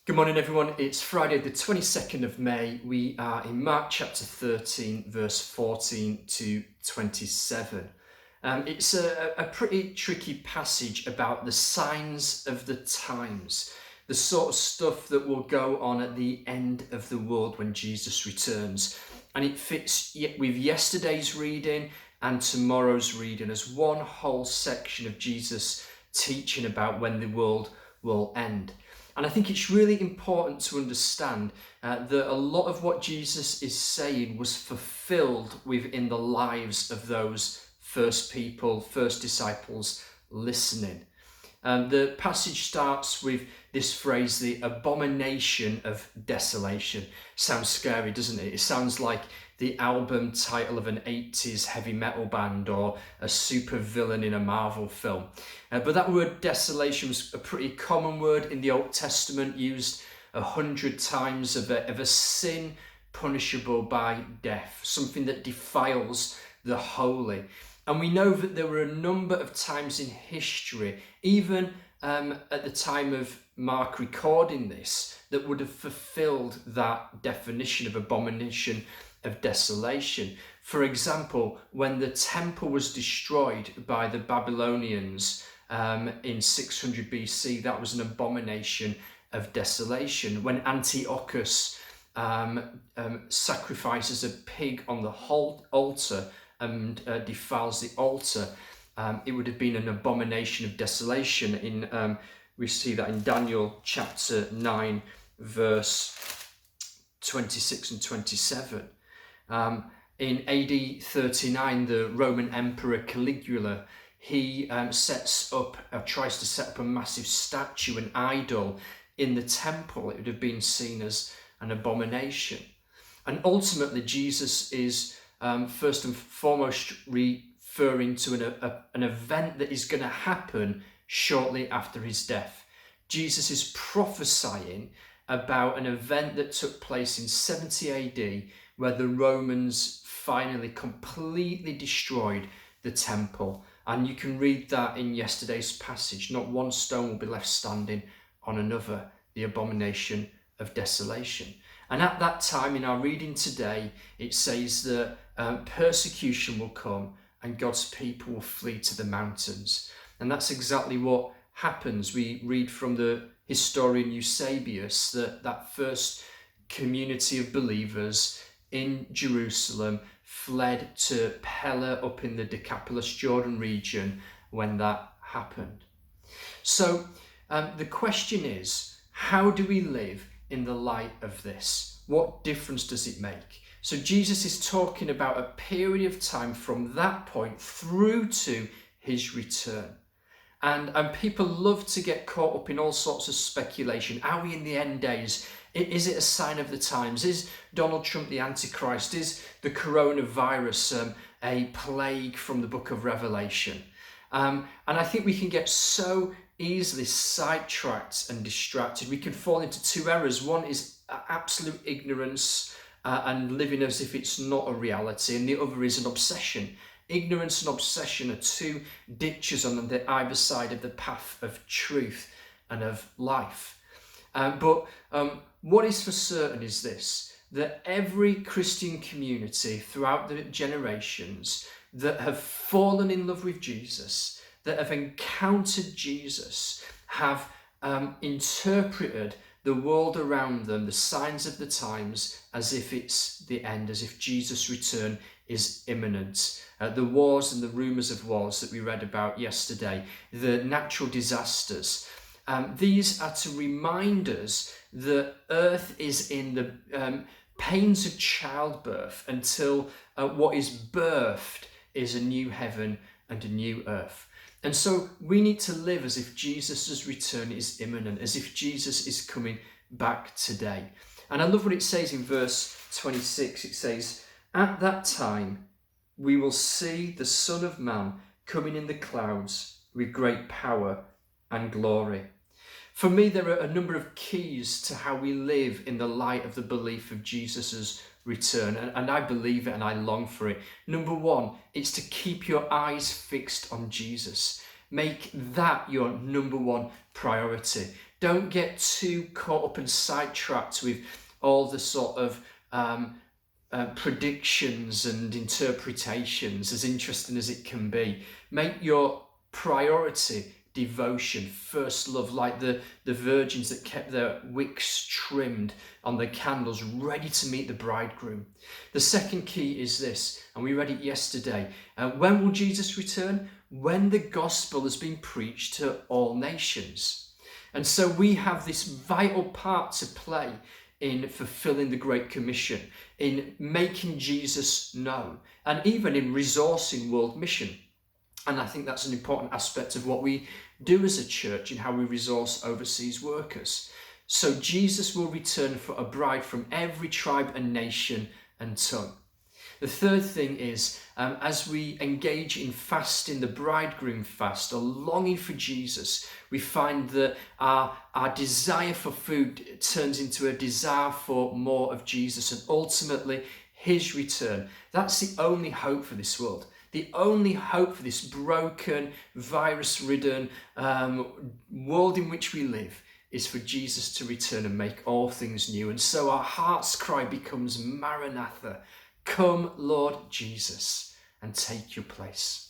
Good morning, everyone. It's Friday, the 22nd of May. We are in Mark chapter 13, verse 14 to 27. It's a pretty tricky passage about the signs of the times, the sort of stuff that will go on at the end of the world when Jesus returns. And it fits with yesterday's reading and tomorrow's reading as one whole section of Jesus teaching about when the world will end. And I think it's really important to understand that a lot of what Jesus is saying was fulfilled within the lives of those first people, first disciples listening. The passage starts with this phrase, the abomination of desolation. Sounds scary, doesn't it? It sounds like the album title of an 80s heavy metal band or a super villain in a Marvel film. But that word desolation was a pretty common word in the Old Testament, used 100 times of a sin punishable by death, something that defiles the holy. And we know that there were a number of times in history, even at the time of Mark recording this, that would have fulfilled that definition of abomination of desolation. For example, when the temple was destroyed by the Babylonians in 600 BC, that was an abomination of desolation. When Antiochus sacrifices a pig on the altar and defiles the altar, it would have been an abomination of desolation. We see that in Daniel chapter 9, verse 26 and 27. In AD 39, the Roman Emperor Caligula, he tries to set up a massive statue, an idol, in the temple. It would have been seen as an abomination. And ultimately, Jesus is first and foremost referring to an event that is going to happen shortly after his death. Jesus is prophesying about an event that took place in 70 AD, where the Romans finally completely destroyed the temple. And you can read that in yesterday's passage. Not one stone will be left standing on another, the abomination of desolation. And at that time, in our reading today, it says that persecution will come and God's people will flee to the mountains. And that's exactly what happens. We read from the historian Eusebius that first community of believers in Jerusalem fled to Pella up in the Decapolis Jordan region when that happened. So the question is, how do we live in the light of this? What difference does it make? So Jesus is talking about a period of time from that point through to his return. And people love to get caught up in all sorts of speculation. Are we in the end days? Is it a sign of the times? Is Donald Trump the Antichrist? Is the coronavirus a plague from the book of Revelation? And I think we can get so easily sidetracked and distracted. We can fall into two errors. One is absolute ignorance and living as if it's not a reality, and the other is an obsession. Ignorance and obsession are two ditches on either side of the path of truth and of life. But what is for certain is this, that every Christian community throughout the generations that have fallen in love with Jesus, that have encountered Jesus, have interpreted the world around them, the signs of the times, as if it's the end, as if Jesus' return is imminent. The wars and the rumours of wars that we read about yesterday, the natural disasters, these are to remind us that earth is in the pains of childbirth until what is birthed is a new heaven and a new earth. And so we need to live as if Jesus' return is imminent, as if Jesus is coming back today. And I love what it says in verse 26. It says, "At that time we will see the Son of Man coming in the clouds with great power and glory." For me, there are a number of keys to how we live in the light of the belief of Jesus' return, and I believe it and I long for it. Number one, it's to keep your eyes fixed on Jesus. Make that your number one priority. Don't get too caught up and sidetracked with all the sort of predictions and interpretations, as interesting as it can be. Make your priority devotion, first love, like the virgins that kept their wicks trimmed on the candles, ready to meet the bridegroom. The second key is this, and we read it yesterday. When will Jesus return? When the gospel has been preached to all nations. And so we have this vital part to play in fulfilling the Great Commission, in making Jesus known, and even in resourcing world mission. And I think that's an important aspect of what we do as a church in how we resource overseas workers. So Jesus will return for a bride from every tribe and nation and tongue. The third thing is, as we engage in fasting, the bridegroom fast, a longing for Jesus, we find that our desire for food turns into a desire for more of Jesus, and ultimately his return. That's the only hope for this world. The only hope for this broken, virus-ridden world in which we live is for Jesus to return and make all things new. And so our heart's cry becomes Maranatha. Come, Lord Jesus, and take your place.